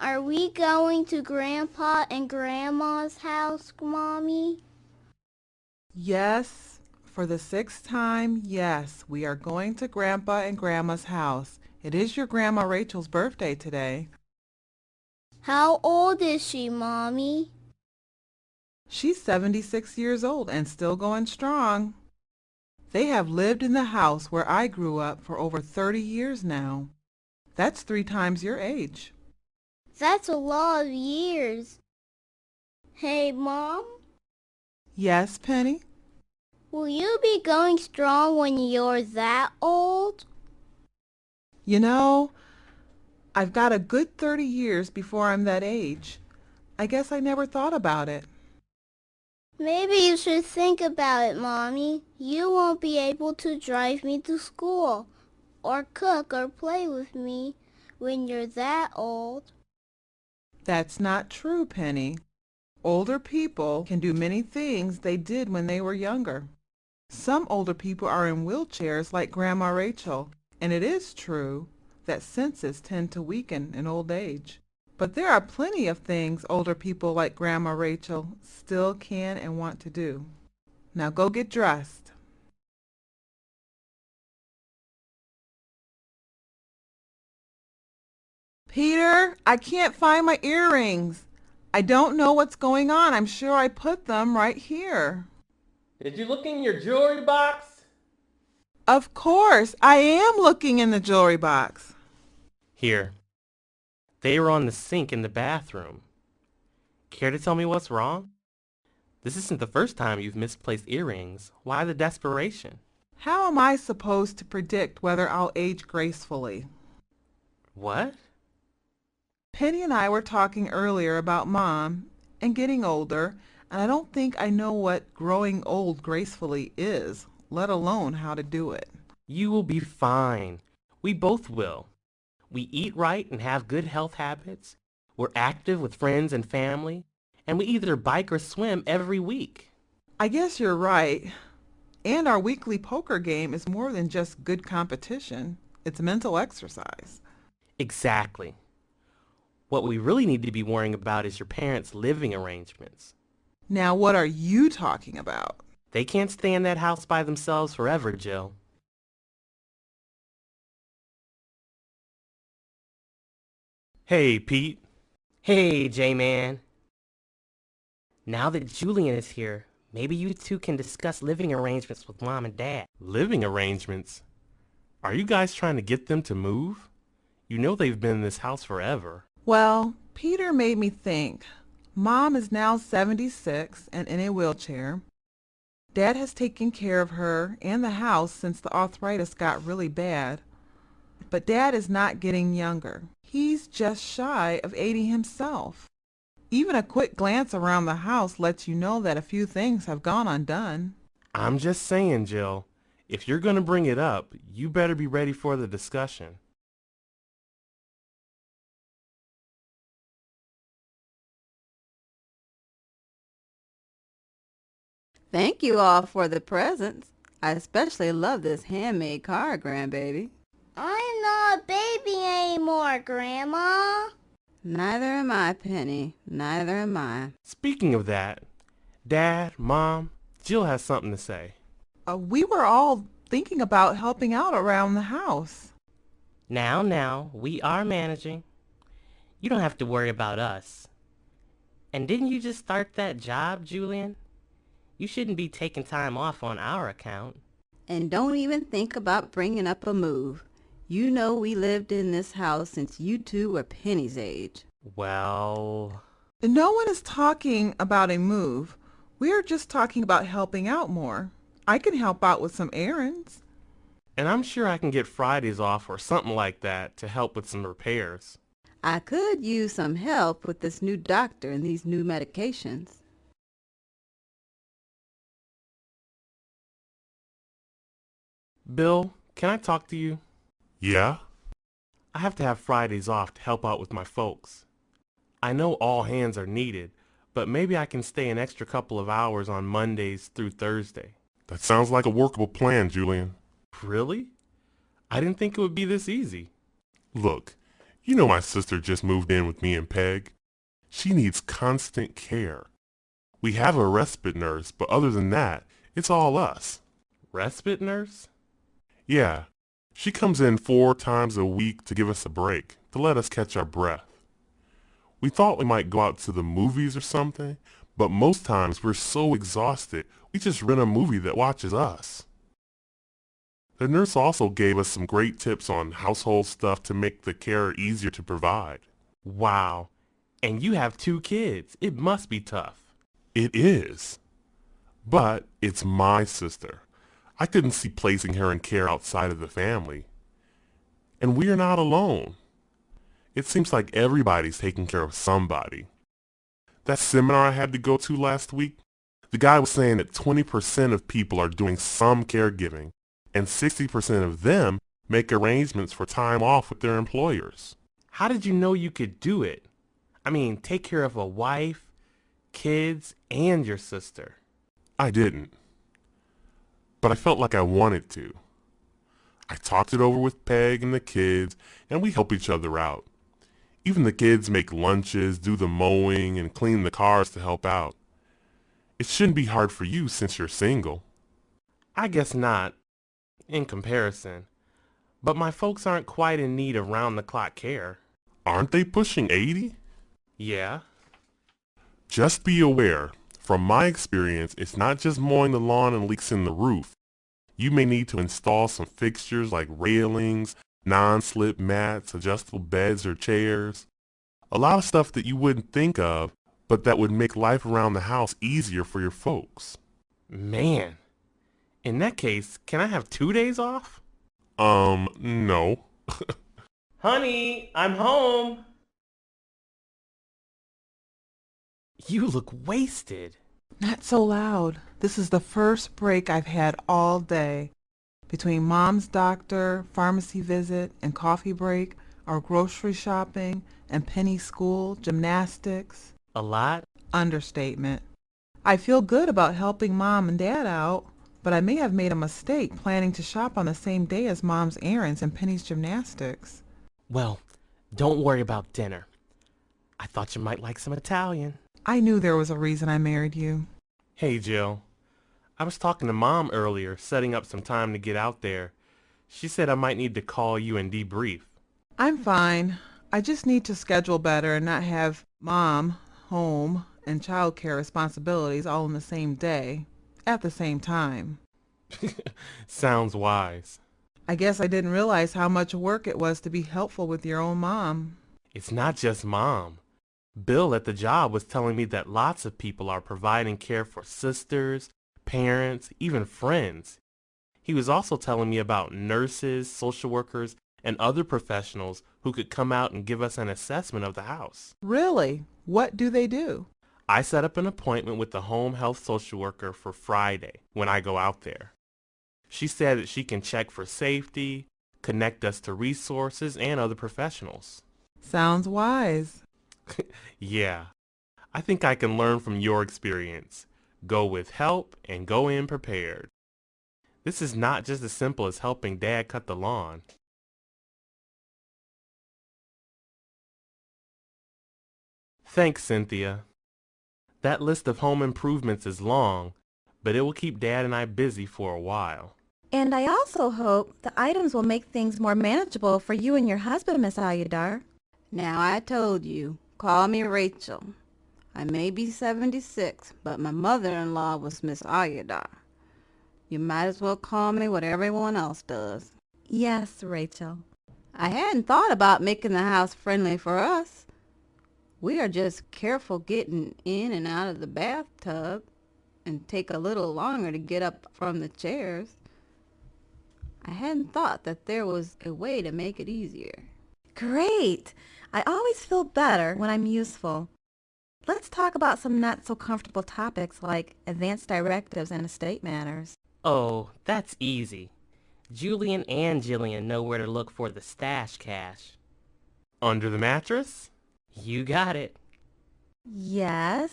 Are we going to Grandpa and Grandma's house, Mommy? Yes, for the sixth time, yes, we are going to Grandpa and Grandma's house. It is your Grandma Rachel's birthday today. How old is she, Mommy? She's 76 years old and still going strong. They have lived in the house where I grew up for over 30 years now. That's 3 times your age. That's a lot of years. Hey, Mom? Yes, Penny? Will you be going strong when you're that old? You know, I've got a good 30 years before I'm that age. I guess I never thought about it. Maybe you should think about it, Mommy. You won't be able to drive me to school, or cook or play with me when you're that old. That's not true, Penny. Older people can do many things they did when they were younger. Some older people are in wheelchairs like Grandma Rachel, and it is true that senses tend to weaken in old age. But there are plenty of things older people like Grandma Rachel still can and want to do. Now go get dressed. Peter, I can't find my earrings. I don't know what's going on. I'm sure I put them right here. Did you look in your jewelry box? Of course, I am looking in the jewelry box. Here. They were on the sink in the bathroom. Care to tell me what's wrong? This isn't the first time you've misplaced earrings. Why the desperation? How am I supposed to predict whether I'll age gracefully? What? Penny and I were talking earlier about Mom and getting older, and I don't think I know what growing old gracefully is, let alone how to do it. You will be fine. We both will. We eat right and have good health habits. We're active with friends and family. And we either bike or swim every week. I guess you're right. And our weekly poker game is more than just good competition. It's mental exercise. Exactly. What we really need to be worrying about is your parents' living arrangements. Now, what are you talking about? They can't stay in that house by themselves forever, Jill. Hey, Pete. Hey, J-Man. Now that Julian is here, maybe you two can discuss living arrangements with Mom and Dad. Living arrangements? Are you guys trying to get them to move? You know they've been in this house forever. Well, Peter made me think. Mom is now 76 and in a wheelchair. Dad has taken care of her and the house since the arthritis got really bad. But Dad is not getting younger. He's just shy of 80 himself. Even a quick glance around the house lets you know that a few things have gone undone. I'm just saying, Jill, if you're going to bring it up, you better be ready for the discussion. Thank you all for the presents. I especially love this handmade card, grandbaby. I'm not a baby anymore, Grandma. Neither am I, Penny. Neither am I. Speaking of that, Dad, Mom, Jill has something to say. We were all thinking about helping out around the house. Now, we are managing. You don't have to worry about us. And didn't you just start that job, Julian? You shouldn't be taking time off on our account. And don't even think about bringing up a move. You know we lived in this house since you two were Penny's age. Well... No one is talking about a move. We are just talking about helping out more. I can help out with some errands. And I'm sure I can get Fridays off or something like that to help with some repairs. I could use some help with this new doctor and these new medications. Bill, can I talk to you? Yeah? I have to have Fridays off to help out with my folks. I know all hands are needed, but maybe I can stay an extra couple of hours on Mondays through Thursday. That sounds like a workable plan, Julian. Really? I didn't think it would be this easy. Look, You know my sister just moved in with me and Peg. She needs constant care. We have a respite nurse, but other than that, it's all us. Respite nurse? Yeah, she comes in 4 times a week to give us a break, to let us catch our breath. We thought we might go out to the movies or something, but most times we're so exhausted, we just rent a movie that watches us. The nurse also gave us some great tips on household stuff to make the care easier to provide. Wow. And you have 2 kids. It must be tough. It is. But it's my sister. I couldn't see placing her in care outside of the family. And we're not alone. It seems like everybody's taking care of somebody. That seminar I had to go to last week, the guy was saying that 20% of people are doing some caregiving, and 60% of them make arrangements for time off with their employers. How did you know you could do it? I mean, take care of a wife, kids, and your sister. I didn't. But I felt like I wanted to. I talked it over with Peg and the kids, and we help each other out. Even the kids make lunches, do the mowing, and clean the cars to help out. It shouldn't be hard for you since you're single. I guess not, in comparison. But my folks aren't quite in need of round-the-clock care. Aren't they pushing 80? Yeah? Just be aware, from my experience, it's not just mowing the lawn and leaks in the roof. You may need to install some fixtures like railings, non-slip mats, adjustable beds or chairs. A lot of stuff that you wouldn't think of, but that would make life around the house easier for your folks. Man. In that case, can I have 2 days off? No. Honey, I'm home. You look wasted. Not so loud. This is the first break I've had all day. Between Mom's doctor, pharmacy visit, and coffee break, our grocery shopping, and Penny's school, gymnastics. A lot? Understatement. I feel good about helping Mom and Dad out, but I may have made a mistake planning to shop on the same day as Mom's errands and Penny's gymnastics. Well, don't worry about dinner. I thought you might like some Italian. I knew there was a reason I married you. Hey, Jill. I was talking to Mom earlier, setting up some time to get out there. She said I might need to call you and debrief. I'm fine. I just need to schedule better and not have Mom, home, and childcare responsibilities all in the same day, at the same time. Sounds wise. I guess I didn't realize how much work it was to be helpful with your own mom. It's not just Mom. Bill at the job was telling me that lots of people are providing care for sisters, parents, even friends. He was also telling me about nurses, social workers, and other professionals who could come out and give us an assessment of the house. Really? What do they do? I set up an appointment with the home health social worker for Friday when I go out there. She said that she can check for safety, connect us to resources and other professionals. Sounds wise. Yeah, I think I can learn from your experience. Go with help and go in prepared. This is not just as simple as helping Dad cut the lawn. Thanks, Cynthia. That list of home improvements is long, but it will keep Dad and I busy for a while. And I also hope the items will make things more manageable for you and your husband, Miss Ayudar. Now I told you, call me Rachel. I may be 76, but my mother-in-law was Miss Ayudar. You might as well call me what everyone else does. Yes, Rachel. I hadn't thought about making the house friendly for us. We are just careful getting in and out of the bathtub and take a little longer to get up from the chairs. I hadn't thought that there was a way to make it easier. Great! I always feel better when I'm useful. Let's talk about some not so comfortable topics like advance directives and estate matters. Oh, that's easy. Julian and Jillian know where to look for the stash cash. Under the mattress? You got it. Yes.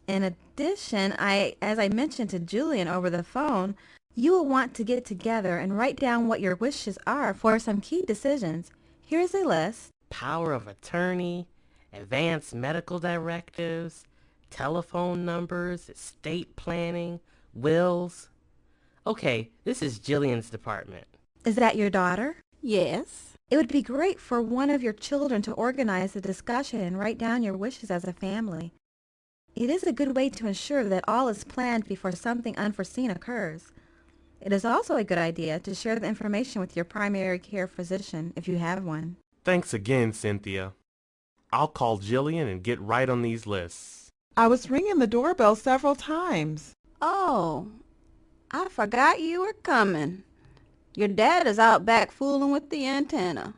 In addition, as I mentioned to Julian over the phone, you will want to get together and write down what your wishes are for some key decisions. Here's a list. power of attorney, advanced medical directives, telephone numbers, estate planning, wills. Okay, this is Jillian's department. Is that your daughter? Yes. It would be great for one of your children to organize the discussion and write down your wishes as a family. It is a good way to ensure that all is planned before something unforeseen occurs. It is also a good idea to share the information with your primary care physician if you have one. Thanks again, Cynthia. I'll call Jillian and get right on these lists. I was ringing the doorbell several times. Oh, I forgot you were coming. Your dad is out back fooling with the antenna.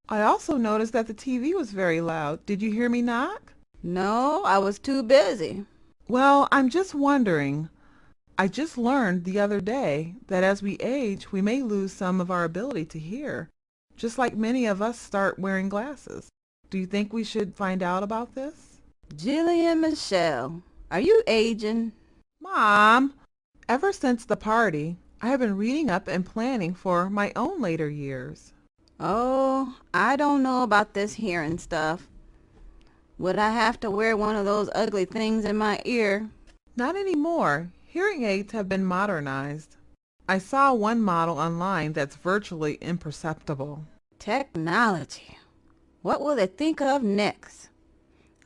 I also noticed that the TV was very loud. Did you hear me knock? No, I was too busy. Well, I'm just wondering. I just learned the other day that as we age, we may lose some of our ability to hear, just like many of us start wearing glasses. Do you think we should find out about this? Jillian Michelle, are you aging? Mom, ever since the party, I have been reading up and planning for my own later years. Oh, I don't know about this hearing stuff. Would I have to wear one of those ugly things in my ear? Not anymore. Hearing aids have been modernized. I saw one model online that's virtually imperceptible. Technology. What will they think of next?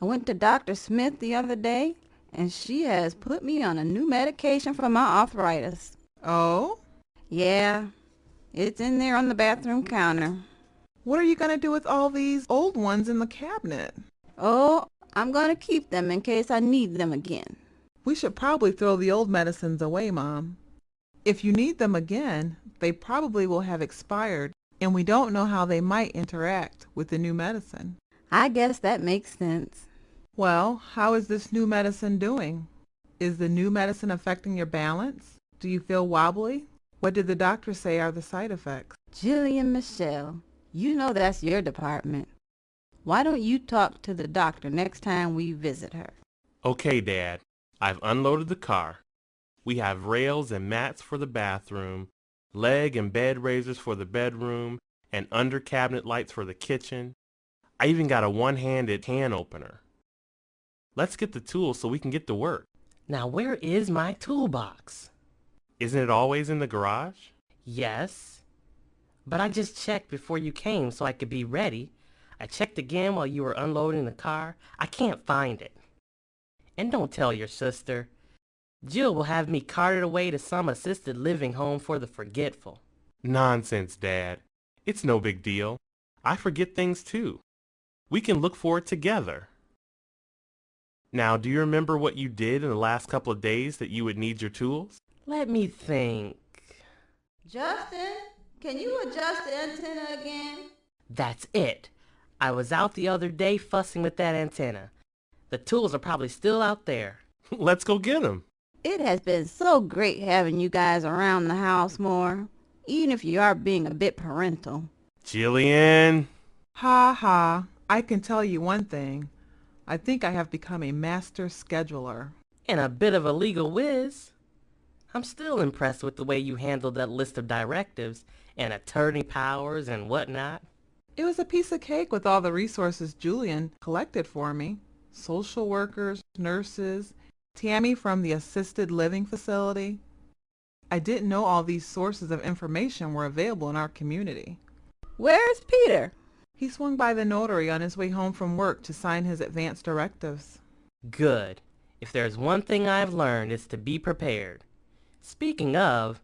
I went to Dr. Smith the other day, and she has put me on a new medication for my arthritis. Oh? Yeah, it's in there on the bathroom counter. What are you going to do with all these old ones in the cabinet? Oh, I'm going to keep them in case I need them again. We should probably throw the old medicines away, Mom. If you need them again, they probably will have expired, and we don't know how they might interact with the new medicine. I guess that makes sense. Well, how is this new medicine doing? Is the new medicine affecting your balance? Do you feel wobbly? What did the doctor say are the side effects? Jillian Michelle, you know that's your department. Why don't you talk to the doctor next time we visit her? Okay, Dad. I've unloaded the car. We have rails and mats for the bathroom, leg and bed raisers for the bedroom, and under cabinet lights for the kitchen. I even got a one-handed can opener. Let's get the tools so we can get to work. Now where is my toolbox? Isn't it always in the garage? Yes, but I just checked before you came so I could be ready. I checked again while you were unloading the car. I can't find it. And don't tell your sister. Jill will have me carted away to some assisted living home for the forgetful. Nonsense, Dad. It's no big deal. I forget things too. We can look for it together. Now, do you remember what you did in the last couple of days that you would need your tools? Let me think. Justin, can you adjust the antenna again? That's it. I was out the other day fussing with that antenna. The tools are probably still out there. Let's go get them. It has been so great having you guys around the house more, even if you are being a bit parental. Jillian! Ha ha. I can tell you one thing. I think I have become a master scheduler. And a bit of a legal whiz. I'm still impressed with the way you handled that list of directives and attorney powers and whatnot. It was a piece of cake with all the resources Julian collected for me. Social workers, nurses, Tammy from the assisted living facility. I didn't know all these sources of information were available in our community. Where's Peter? He swung by the notary on his way home from work to sign his advance directives. Good. If there's one thing I've learned, it's to be prepared. Speaking of,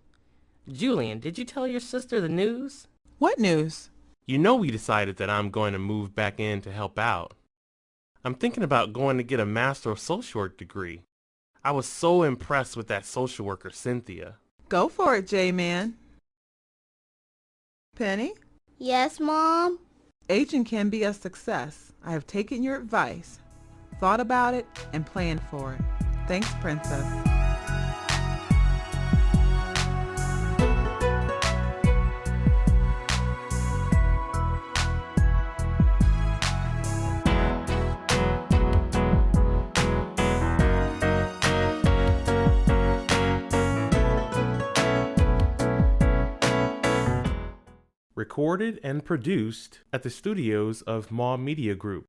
Julian, did you tell your sister the news? What news? You know we decided that I'm going to move back in to help out. I'm thinking about going to get a Master of Social Work degree. I was so impressed with that social worker, Cynthia. Go for it, J-Man. Penny? Yes, Mom? Aging can be a success. I have taken your advice, thought about it, and planned for it. Thanks, Princess. recorded and produced at the studios of Maw Media Group.